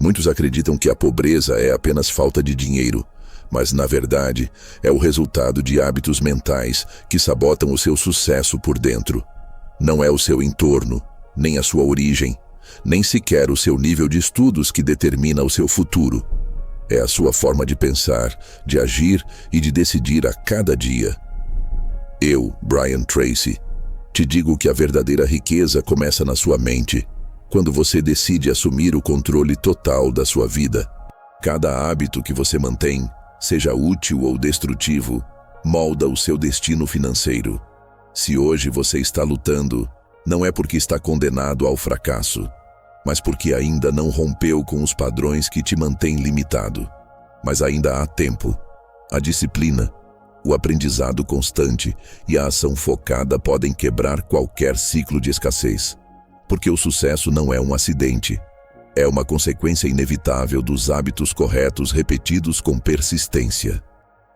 Muitos acreditam que a pobreza é apenas falta de dinheiro, mas na verdade é o resultado de hábitos mentais que sabotam o seu sucesso por dentro. Não é o seu entorno, nem a sua origem, nem sequer o seu nível de estudos que determina o seu futuro. É a sua forma de pensar, de agir e de decidir a cada dia. Eu, Brian Tracy, te digo que a verdadeira riqueza começa na sua mente, quando você decide assumir o controle total da sua vida. Cada hábito que você mantém, seja útil ou destrutivo, molda o seu destino financeiro. Se hoje você está lutando, não é porque está condenado ao fracasso, mas porque ainda não rompeu com os padrões que te mantêm limitado. Mas ainda há tempo. A disciplina, o aprendizado constante e a ação focada podem quebrar qualquer ciclo de escassez. Porque o sucesso não é um acidente. É uma consequência inevitável dos hábitos corretos repetidos com persistência.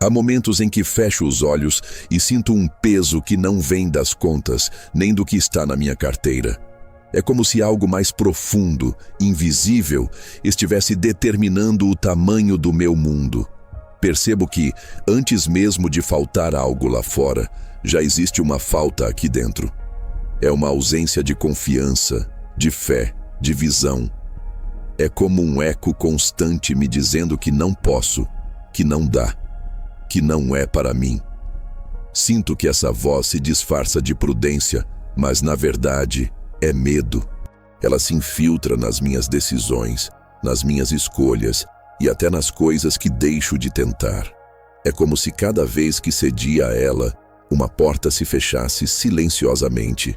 Há momentos em que fecho os olhos e sinto um peso que não vem das contas, nem do que está na minha carteira. É como se algo mais profundo, invisível, estivesse determinando o tamanho do meu mundo. Percebo que, antes mesmo de faltar algo lá fora, já existe uma falta aqui dentro. É uma ausência de confiança, de fé, de visão. É como um eco constante me dizendo que não posso, que não dá, que não é para mim. Sinto que essa voz se disfarça de prudência, mas na verdade é medo. Ela se infiltra nas minhas decisões, nas minhas escolhas e até nas coisas que deixo de tentar. É como se cada vez que cedia a ela, uma porta se fechasse silenciosamente.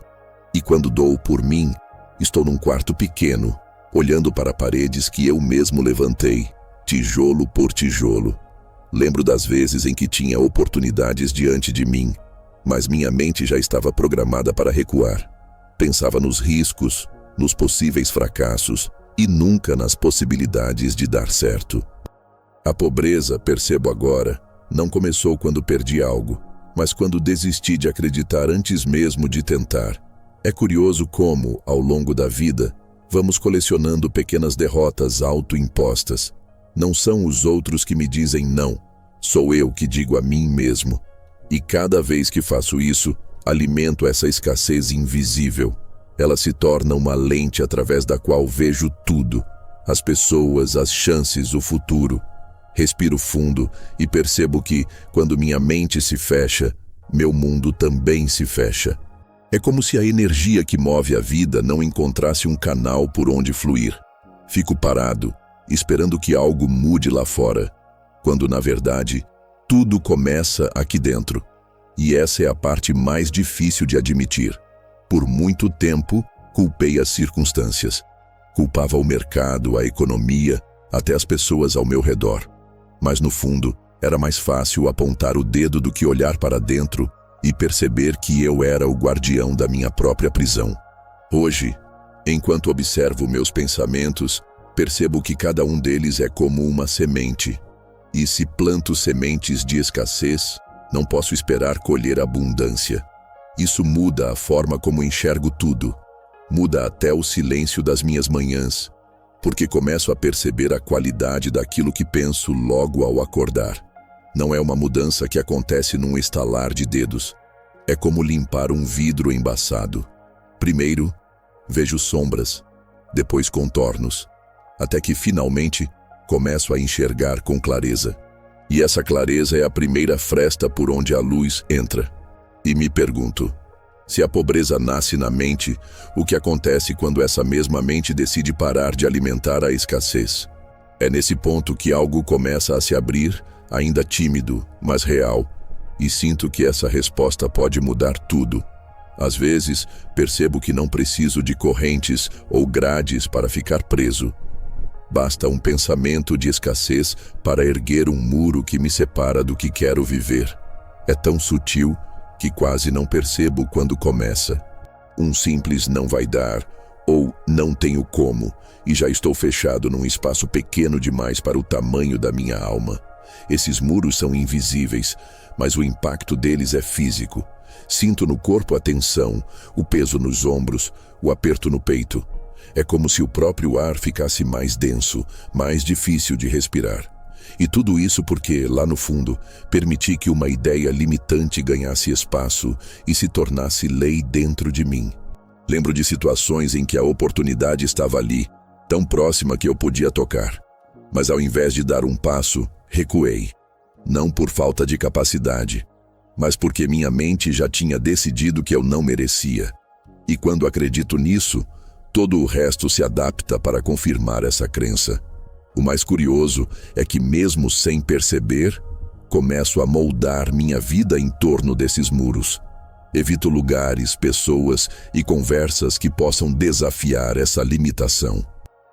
E quando dou por mim, estou num quarto pequeno, olhando para paredes que eu mesmo levantei, tijolo por tijolo. Lembro das vezes em que tinha oportunidades diante de mim, mas minha mente já estava programada para recuar. Pensava nos riscos, nos possíveis fracassos e nunca nas possibilidades de dar certo. A pobreza, percebo agora, não começou quando perdi algo, mas quando desisti de acreditar antes mesmo de tentar. É curioso como, ao longo da vida, vamos colecionando pequenas derrotas autoimpostas. Não são os outros que me dizem não, sou eu que digo a mim mesmo. E cada vez que faço isso, alimento essa escassez invisível. Ela se torna uma lente através da qual vejo tudo, as pessoas, as chances, o futuro. Respiro fundo e percebo que, quando minha mente se fecha, meu mundo também se fecha. É como se a energia que move a vida não encontrasse um canal por onde fluir. Fico parado, esperando que algo mude lá fora, quando, na verdade, tudo começa aqui dentro. E essa é a parte mais difícil de admitir. Por muito tempo, culpei as circunstâncias. Culpava o mercado, a economia, até as pessoas ao meu redor. Mas, no fundo, era mais fácil apontar o dedo do que olhar para dentro e perceber que eu era o guardião da minha própria prisão. Hoje, enquanto observo meus pensamentos, percebo que cada um deles é como uma semente. E se planto sementes de escassez, não posso esperar colher abundância. Isso muda a forma como enxergo tudo. Muda até o silêncio das minhas manhãs, porque começo a perceber a qualidade daquilo que penso logo ao acordar. Não é uma mudança que acontece num estalar de dedos. É como limpar um vidro embaçado. Primeiro, vejo sombras, depois contornos, até que finalmente começo a enxergar com clareza. E essa clareza é a primeira fresta por onde a luz entra. E me pergunto, se a pobreza nasce na mente, o que acontece quando essa mesma mente decide parar de alimentar a escassez? É nesse ponto que algo começa a se abrir, ainda tímido, mas real, e sinto que essa resposta pode mudar tudo. Às vezes, percebo que não preciso de correntes ou grades para ficar preso. Basta um pensamento de escassez para erguer um muro que me separa do que quero viver. É tão sutil que quase não percebo quando começa. Um simples não vai dar, ou não tenho como, e já estou fechado num espaço pequeno demais para o tamanho da minha alma. Esses muros são invisíveis, mas o impacto deles é físico. Sinto no corpo a tensão, o peso nos ombros, o aperto no peito. É como se o próprio ar ficasse mais denso, mais difícil de respirar. E tudo isso porque, lá no fundo, permiti que uma ideia limitante ganhasse espaço e se tornasse lei dentro de mim. Lembro de situações em que a oportunidade estava ali, tão próxima que eu podia tocar. Mas ao invés de dar um passo, recuei. Não por falta de capacidade, mas porque minha mente já tinha decidido que eu não merecia. E quando acredito nisso, todo o resto se adapta para confirmar essa crença. O mais curioso é que, mesmo sem perceber, começo a moldar minha vida em torno desses muros. Evito lugares, pessoas e conversas que possam desafiar essa limitação.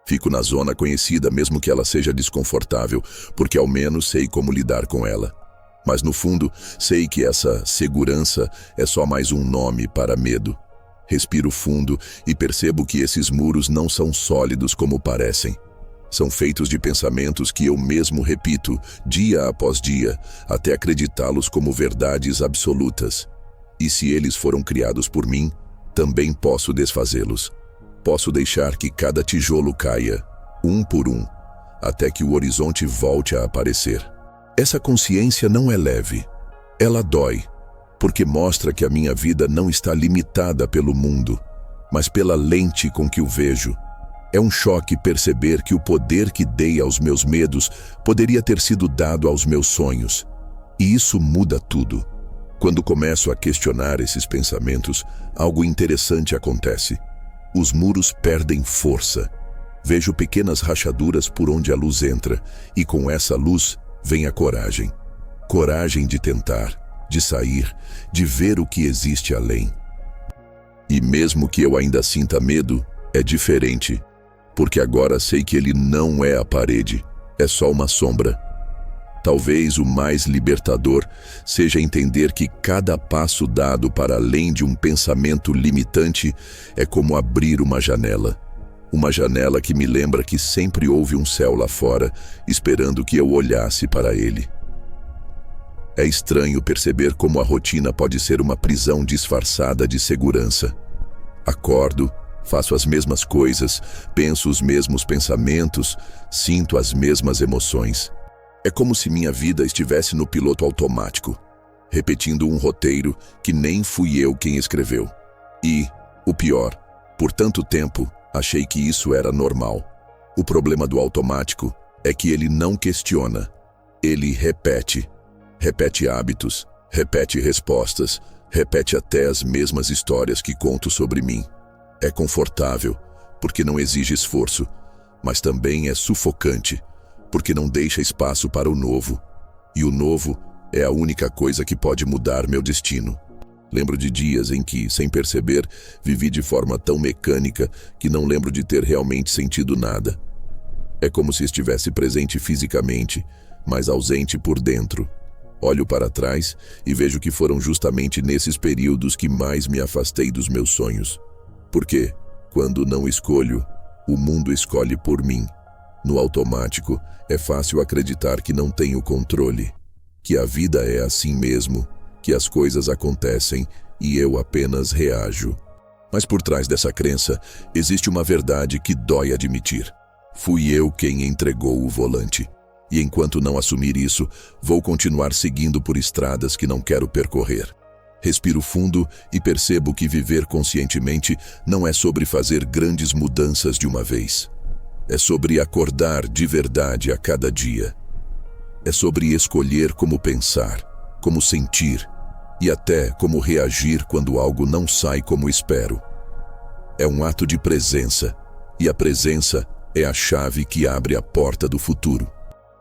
Fico na zona conhecida, mesmo que ela seja desconfortável, porque ao menos sei como lidar com ela. Mas no fundo, sei que essa segurança é só mais um nome para medo. Respiro fundo e percebo que esses muros não são sólidos como parecem. São feitos de pensamentos que eu mesmo repito, dia após dia, até acreditá-los como verdades absolutas. E se eles foram criados por mim, também posso desfazê-los. Posso deixar que cada tijolo caia, um por um, até que o horizonte volte a aparecer. Essa consciência não é leve. Ela dói, porque mostra que a minha vida não está limitada pelo mundo, mas pela lente com que o vejo. É um choque perceber que o poder que dei aos meus medos poderia ter sido dado aos meus sonhos. E isso muda tudo. Quando começo a questionar esses pensamentos, algo interessante acontece. Os muros perdem força. Vejo pequenas rachaduras por onde a luz entra, e com essa luz vem a coragem. Coragem de tentar, de sair, de ver o que existe além. E mesmo que eu ainda sinta medo, é diferente. Porque agora sei que ele não é a parede, é só uma sombra. Talvez o mais libertador seja entender que cada passo dado para além de um pensamento limitante é como abrir uma janela. Uma janela que me lembra que sempre houve um céu lá fora, esperando que eu olhasse para ele. É estranho perceber como a rotina pode ser uma prisão disfarçada de segurança. Acordo, faço as mesmas coisas, penso os mesmos pensamentos, sinto as mesmas emoções. É como se minha vida estivesse no piloto automático, repetindo um roteiro que nem fui eu quem escreveu. E, o pior, por tanto tempo, achei que isso era normal. O problema do automático é que ele não questiona. Ele repete. Repete hábitos, repete respostas, repete até as mesmas histórias que conto sobre mim. É confortável, porque não exige esforço, mas também é sufocante, porque não deixa espaço para o novo. E o novo é a única coisa que pode mudar meu destino. Lembro de dias em que, sem perceber, vivi de forma tão mecânica que não lembro de ter realmente sentido nada. É como se estivesse presente fisicamente, mas ausente por dentro. Olho para trás e vejo que foram justamente nesses períodos que mais me afastei dos meus sonhos. Porque, quando não escolho, o mundo escolhe por mim. No automático, é fácil acreditar que não tenho controle, que a vida é assim mesmo, que as coisas acontecem e eu apenas reajo. Mas por trás dessa crença, existe uma verdade que dói admitir. Fui eu quem entregou o volante. E enquanto não assumir isso, vou continuar seguindo por estradas que não quero percorrer. Respiro fundo e percebo que viver conscientemente não é sobre fazer grandes mudanças de uma vez. É sobre acordar de verdade a cada dia. É sobre escolher como pensar, como sentir e até como reagir quando algo não sai como espero. É um ato de presença, e a presença é a chave que abre a porta do futuro.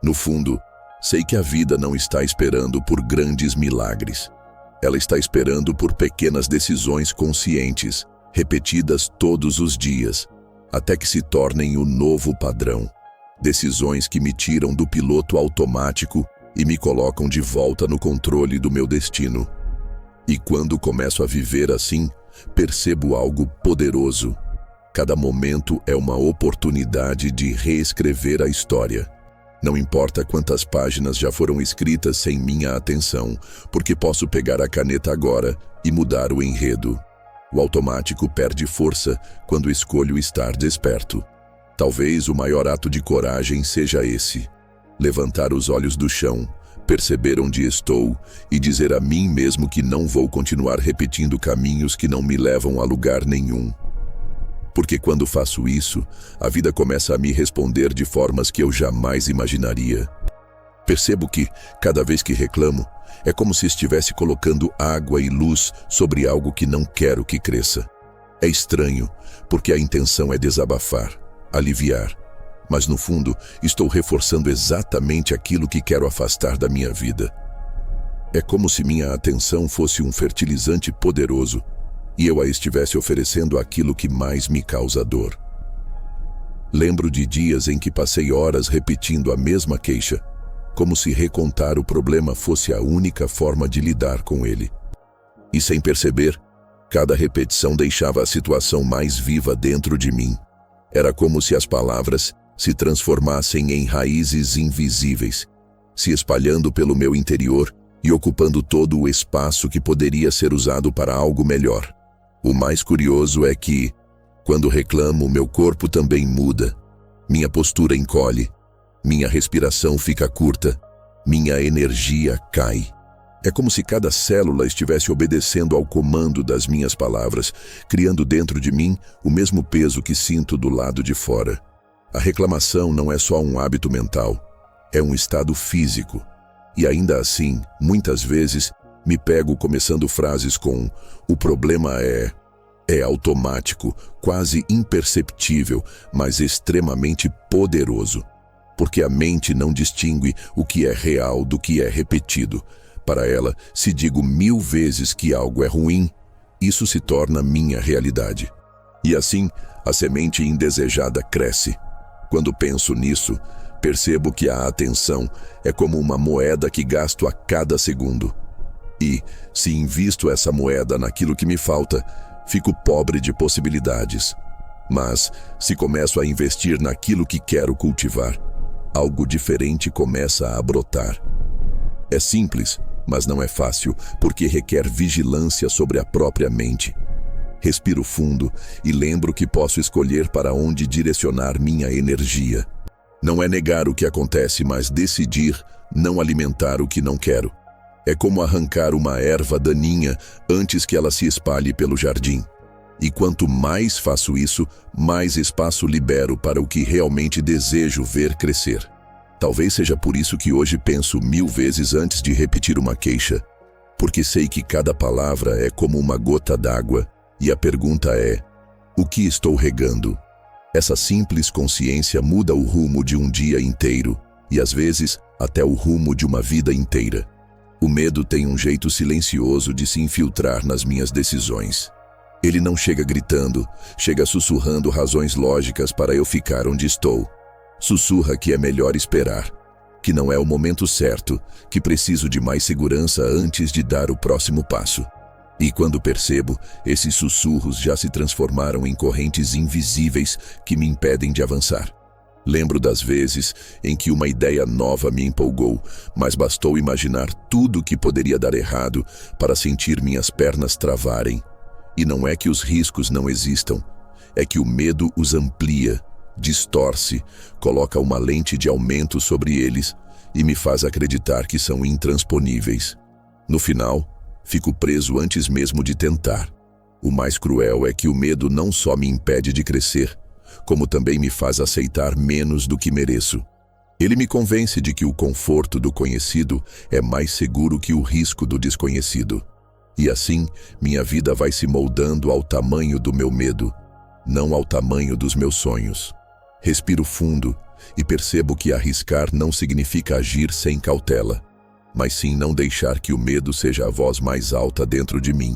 No fundo, sei que a vida não está esperando por grandes milagres. Ela está esperando por pequenas decisões conscientes, repetidas todos os dias, até que se tornem o novo padrão. Decisões que me tiram do piloto automático e me colocam de volta no controle do meu destino. E quando começo a viver assim, percebo algo poderoso. Cada momento é uma oportunidade de reescrever a história. Não importa quantas páginas já foram escritas sem minha atenção, porque posso pegar a caneta agora e mudar o enredo. O automático perde força quando escolho estar desperto. Talvez o maior ato de coragem seja esse: levantar os olhos do chão, perceber onde estou e dizer a mim mesmo que não vou continuar repetindo caminhos que não me levam a lugar nenhum. Porque quando faço isso, a vida começa a me responder de formas que eu jamais imaginaria. Percebo que, cada vez que reclamo, é como se estivesse colocando água e luz sobre algo que não quero que cresça. É estranho, porque a intenção é desabafar, aliviar, mas no fundo estou reforçando exatamente aquilo que quero afastar da minha vida. É como se minha atenção fosse um fertilizante poderoso e eu a estivesse oferecendo aquilo que mais me causa dor. Lembro de dias em que passei horas repetindo a mesma queixa, como se recontar o problema fosse a única forma de lidar com ele. E sem perceber, cada repetição deixava a situação mais viva dentro de mim. Era como se as palavras se transformassem em raízes invisíveis, se espalhando pelo meu interior e ocupando todo o espaço que poderia ser usado para algo melhor. O mais curioso é que, quando reclamo, meu corpo também muda. Minha postura encolhe, minha respiração fica curta, minha energia cai. É como se cada célula estivesse obedecendo ao comando das minhas palavras, criando dentro de mim o mesmo peso que sinto do lado de fora. A reclamação não é só um hábito mental, é um estado físico. E ainda assim, muitas vezes, me pego começando frases com "o problema é automático, quase imperceptível, mas extremamente poderoso. Porque a mente não distingue o que é real do que é repetido. Para ela, se digo 1000 vezes que algo é ruim, isso se torna minha realidade. E assim, a semente indesejada cresce. Quando penso nisso, percebo que a atenção é como uma moeda que gasto a cada segundo. E, se invisto essa moeda naquilo que me falta, fico pobre de possibilidades. Mas, se começo a investir naquilo que quero cultivar, algo diferente começa a brotar. É simples, mas não é fácil, porque requer vigilância sobre a própria mente. Respiro fundo e lembro que posso escolher para onde direcionar minha energia. Não é negar o que acontece, mas decidir não alimentar o que não quero. É como arrancar uma erva daninha antes que ela se espalhe pelo jardim. E quanto mais faço isso, mais espaço libero para o que realmente desejo ver crescer. Talvez seja por isso que hoje penso 1000 vezes antes de repetir uma queixa, porque sei que cada palavra é como uma gota d'água, e a pergunta é: o que estou regando? Essa simples consciência muda o rumo de um dia inteiro, e às vezes até o rumo de uma vida inteira. O medo tem um jeito silencioso de se infiltrar nas minhas decisões. Ele não chega gritando, chega sussurrando razões lógicas para eu ficar onde estou. Sussurra que é melhor esperar, que não é o momento certo, que preciso de mais segurança antes de dar o próximo passo. E quando percebo, esses sussurros já se transformaram em correntes invisíveis que me impedem de avançar. Lembro das vezes em que uma ideia nova me empolgou, mas bastou imaginar tudo o que poderia dar errado para sentir minhas pernas travarem. E não é que os riscos não existam, é que o medo os amplia, distorce, coloca uma lente de aumento sobre eles e me faz acreditar que são intransponíveis. No final, fico preso antes mesmo de tentar. O mais cruel é que o medo não só me impede de crescer, como também me faz aceitar menos do que mereço. Ele me convence de que o conforto do conhecido é mais seguro que o risco do desconhecido. E assim, minha vida vai se moldando ao tamanho do meu medo, não ao tamanho dos meus sonhos. Respiro fundo e percebo que arriscar não significa agir sem cautela, mas sim não deixar que o medo seja a voz mais alta dentro de mim.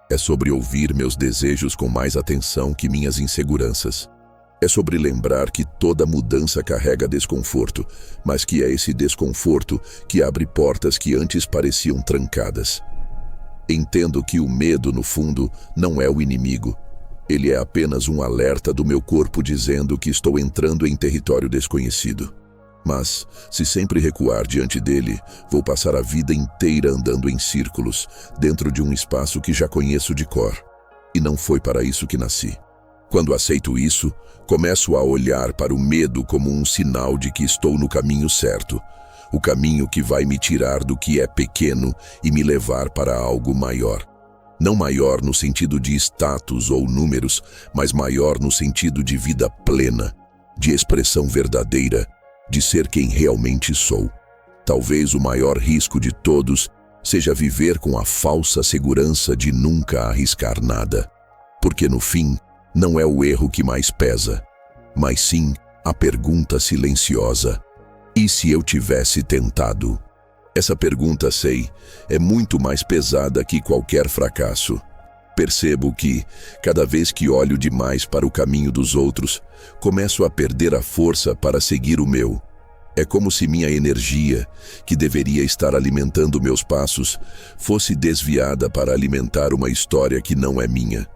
É sobre ouvir meus desejos com mais atenção que minhas inseguranças. É sobre lembrar que toda mudança carrega desconforto, mas que é esse desconforto que abre portas que antes pareciam trancadas. Entendo que o medo, no fundo, não é o inimigo. Ele é apenas um alerta do meu corpo dizendo que estou entrando em território desconhecido. Mas, se sempre recuar diante dele, vou passar a vida inteira andando em círculos, dentro de um espaço que já conheço de cor. e não foi para isso que nasci. Quando aceito isso, começo a olhar para o medo como um sinal de que estou no caminho certo, o caminho que vai me tirar do que é pequeno e me levar para algo maior. Não maior no sentido de status ou números, mas maior no sentido de vida plena, de expressão verdadeira, de ser quem realmente sou. Talvez o maior risco de todos seja viver com a falsa segurança de nunca arriscar nada. Porque no fim, não é o erro que mais pesa, mas sim a pergunta silenciosa: e se eu tivesse tentado? Essa pergunta, sei, é muito mais pesada que qualquer fracasso. Percebo que, cada vez que olho demais para o caminho dos outros, começo a perder a força para seguir o meu. É como se minha energia, que deveria estar alimentando meus passos, fosse desviada para alimentar uma história que não é minha.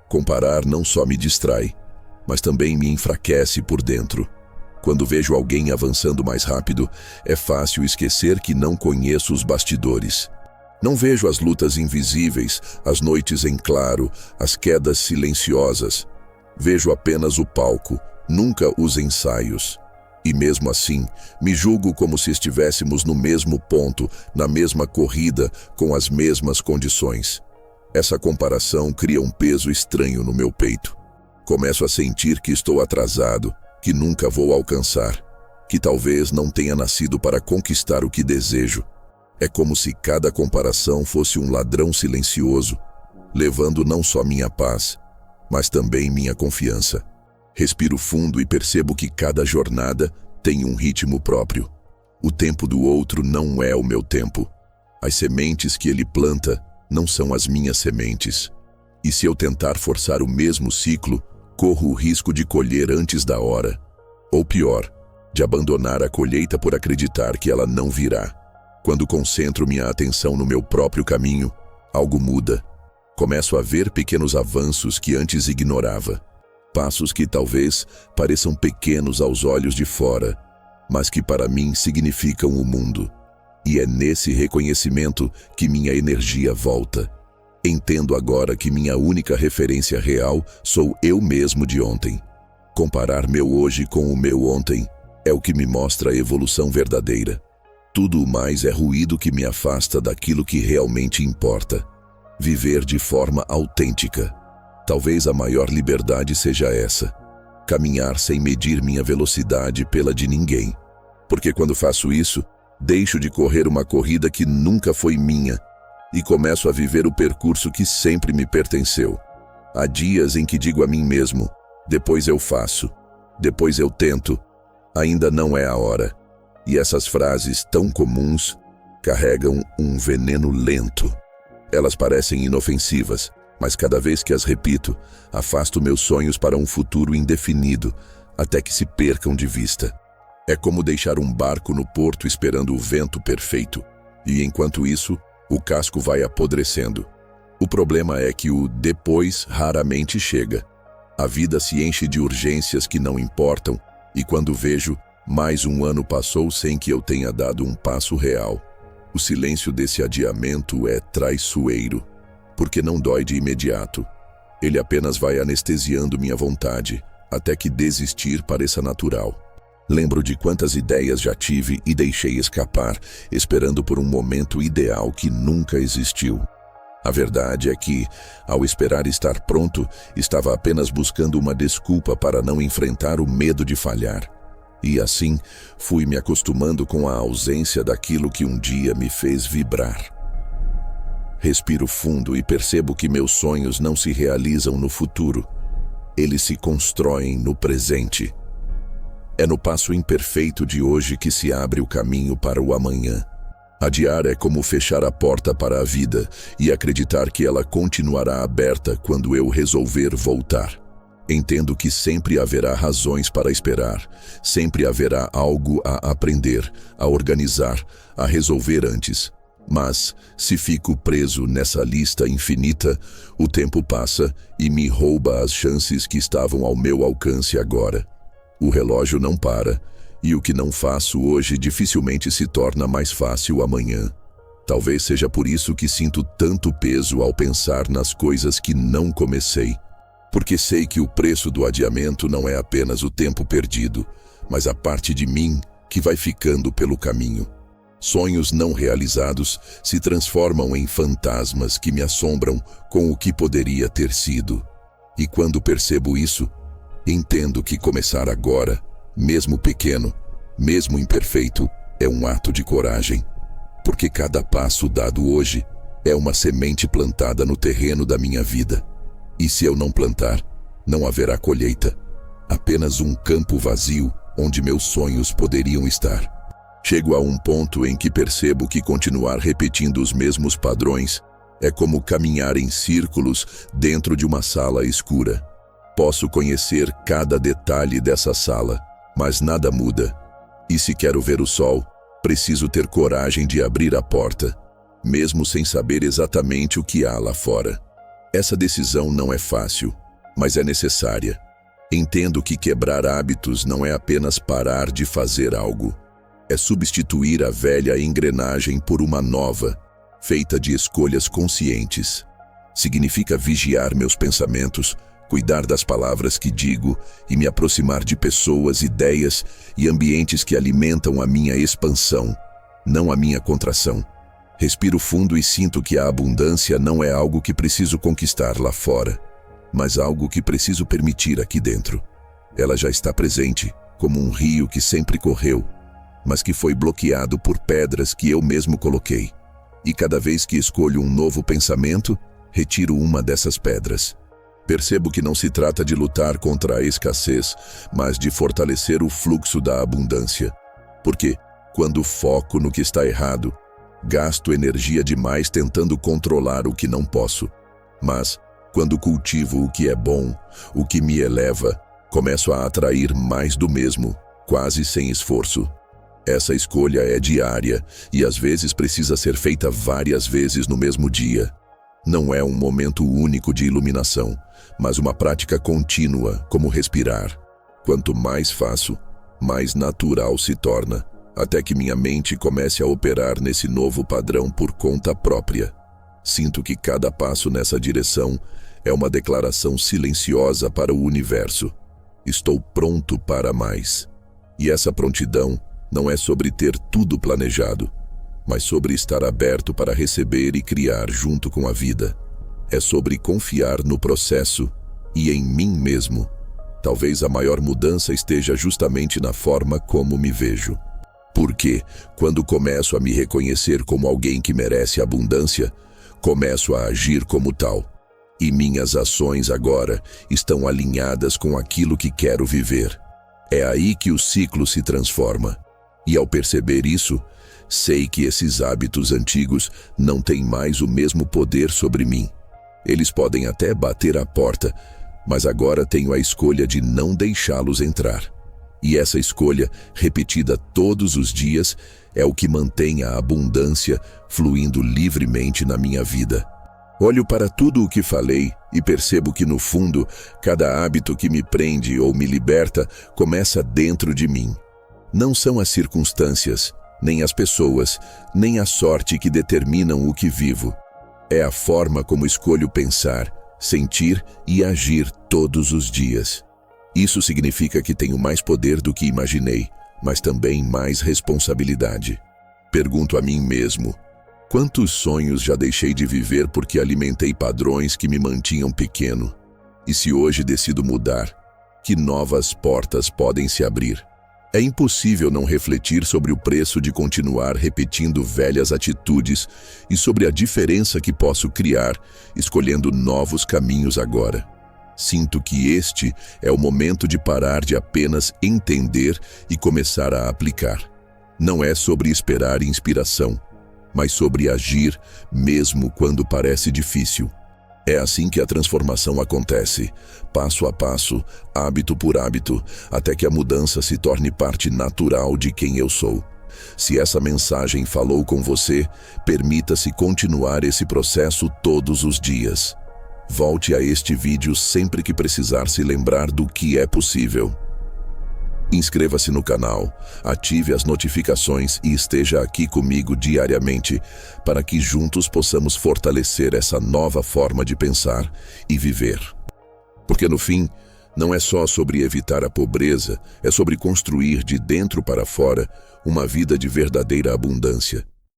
Comparar não só me distrai, mas também me enfraquece por dentro. Quando vejo alguém avançando mais rápido, é fácil esquecer que não conheço os bastidores. Não vejo as lutas invisíveis, as noites em claro, as quedas silenciosas. Vejo apenas o palco, nunca os ensaios. E mesmo assim, me julgo como se estivéssemos no mesmo ponto, na mesma corrida, com as mesmas condições. Essa comparação cria um peso estranho no meu peito. Começo a sentir que estou atrasado, que nunca vou alcançar, que talvez não tenha nascido para conquistar o que desejo. É como se cada comparação fosse um ladrão silencioso, levando não só minha paz, mas também minha confiança. Respiro fundo e percebo que cada jornada tem um ritmo próprio. O tempo do outro não é o meu tempo. As sementes que ele planta não são as minhas sementes. E se eu tentar forçar o mesmo ciclo, corro o risco de colher antes da hora. Ou pior, de abandonar a colheita por acreditar que ela não virá. Quando concentro minha atenção no meu próprio caminho, algo muda. Começo a ver pequenos avanços que antes ignorava. Passos que talvez pareçam pequenos aos olhos de fora, mas que para mim significam o mundo. E é nesse reconhecimento que minha energia volta. Entendo agora que minha única referência real sou eu mesmo de ontem. Comparar meu hoje com o meu ontem é o que me mostra a evolução verdadeira. Tudo mais é ruído que me afasta daquilo que realmente importa. Viver de forma autêntica. Talvez a maior liberdade seja essa. Caminhar sem medir minha velocidade pela de ninguém. Porque quando faço isso, deixo de correr uma corrida que nunca foi minha e começo a viver o percurso que sempre me pertenceu. Há dias em que digo a mim mesmo: depois eu faço, depois eu tento, ainda não é a hora. E essas frases tão comuns carregam um veneno lento. Elas parecem inofensivas, mas cada vez que as repito, afasto meus sonhos para um futuro indefinido, até que se percam de vista. É como deixar um barco no porto esperando o vento perfeito, e enquanto isso, o casco vai apodrecendo. O problema é que o depois raramente chega. A vida se enche de urgências que não importam, e quando vejo, mais um ano passou sem que eu tenha dado um passo real. O silêncio desse adiamento é traiçoeiro, porque não dói de imediato. Ele apenas vai anestesiando minha vontade, até que desistir pareça natural. Lembro de quantas ideias já tive e deixei escapar, esperando por um momento ideal que nunca existiu. A verdade é que, ao esperar estar pronto, estava apenas buscando uma desculpa para não enfrentar o medo de falhar. E assim, fui me acostumando com a ausência daquilo que um dia me fez vibrar. Respiro fundo e percebo que meus sonhos não se realizam no futuro. Eles se constroem no presente. É no passo imperfeito de hoje que se abre o caminho para o amanhã. Adiar é como fechar a porta para a vida e acreditar que ela continuará aberta quando eu resolver voltar. Entendo que sempre haverá razões para esperar, sempre haverá algo a aprender, a organizar, a resolver antes. Mas, se fico preso nessa lista infinita, o tempo passa e me rouba as chances que estavam ao meu alcance agora. O relógio não para, e o que não faço hoje dificilmente se torna mais fácil amanhã. Talvez seja por isso que sinto tanto peso ao pensar nas coisas que não comecei. Porque sei que o preço do adiamento não é apenas o tempo perdido, mas a parte de mim que vai ficando pelo caminho. Sonhos não realizados se transformam em fantasmas que me assombram com o que poderia ter sido. E quando percebo isso, entendo que começar agora, mesmo pequeno, mesmo imperfeito, é um ato de coragem. Porque cada passo dado hoje é uma semente plantada no terreno da minha vida. E se eu não plantar, não haverá colheita. Apenas um campo vazio onde meus sonhos poderiam estar. Chego a um ponto em que percebo que continuar repetindo os mesmos padrões é como caminhar em círculos dentro de uma sala escura. Posso conhecer cada detalhe dessa sala, mas nada muda. E se quero ver o sol, preciso ter coragem de abrir a porta, mesmo sem saber exatamente o que há lá fora. Essa decisão não é fácil, mas é necessária. Entendo que quebrar hábitos não é apenas parar de fazer algo. É substituir a velha engrenagem por uma nova, feita de escolhas conscientes. Significa vigiar meus pensamentos, cuidar das palavras que digo e me aproximar de pessoas, ideias e ambientes que alimentam a minha expansão, não a minha contração. Respiro fundo e sinto que a abundância não é algo que preciso conquistar lá fora, mas algo que preciso permitir aqui dentro. Ela já está presente, como um rio que sempre correu, mas que foi bloqueado por pedras que eu mesmo coloquei. E cada vez que escolho um novo pensamento, retiro uma dessas pedras. Percebo que não se trata de lutar contra a escassez, mas de fortalecer o fluxo da abundância. Porque, quando foco no que está errado, gasto energia demais tentando controlar o que não posso. Mas, quando cultivo o que é bom, o que me eleva, começo a atrair mais do mesmo, quase sem esforço. Essa escolha é diária e às vezes precisa ser feita várias vezes no mesmo dia. Não é um momento único de iluminação, mas uma prática contínua, como respirar. Quanto mais faço, mais natural se torna, até que minha mente comece a operar nesse novo padrão por conta própria. Sinto que cada passo nessa direção é uma declaração silenciosa para o universo. Estou pronto para mais. E essa prontidão não é sobre ter tudo planejado, mas sobre estar aberto para receber e criar junto com a vida. É sobre confiar no processo e em mim mesmo. Talvez a maior mudança esteja justamente na forma como me vejo. Porque, quando começo a me reconhecer como alguém que merece abundância, começo a agir como tal. E minhas ações agora estão alinhadas com aquilo que quero viver. É aí que o ciclo se transforma. E ao perceber isso, sei que esses hábitos antigos não têm mais o mesmo poder sobre mim. Eles podem até bater a porta, mas agora tenho a escolha de não deixá-los entrar. E essa escolha, repetida todos os dias, é o que mantém a abundância fluindo livremente na minha vida. Olho para tudo o que falei e percebo que, no fundo, cada hábito que me prende ou me liberta começa dentro de mim. Não são as circunstâncias, nem as pessoas, nem a sorte que determinam o que vivo. É a forma como escolho pensar, sentir e agir todos os dias. Isso significa que tenho mais poder do que imaginei, mas também mais responsabilidade. Pergunto a mim mesmo: quantos sonhos já deixei de viver porque alimentei padrões que me mantinham pequeno? E se hoje decido mudar, que novas portas podem se abrir? É impossível não refletir sobre o preço de continuar repetindo velhas atitudes e sobre a diferença que posso criar escolhendo novos caminhos agora. Sinto que este é o momento de parar de apenas entender e começar a aplicar. Não é sobre esperar inspiração, mas sobre agir mesmo quando parece difícil. É assim que a transformação acontece, passo a passo, hábito por hábito, até que a mudança se torne parte natural de quem eu sou. Se essa mensagem falou com você, permita-se continuar esse processo todos os dias. Volte a este vídeo sempre que precisar se lembrar do que é possível. Inscreva-se no canal, ative as notificações e esteja aqui comigo diariamente para que juntos possamos fortalecer essa nova forma de pensar e viver. Porque no fim, não é só sobre evitar a pobreza, é sobre construir de dentro para fora uma vida de verdadeira abundância.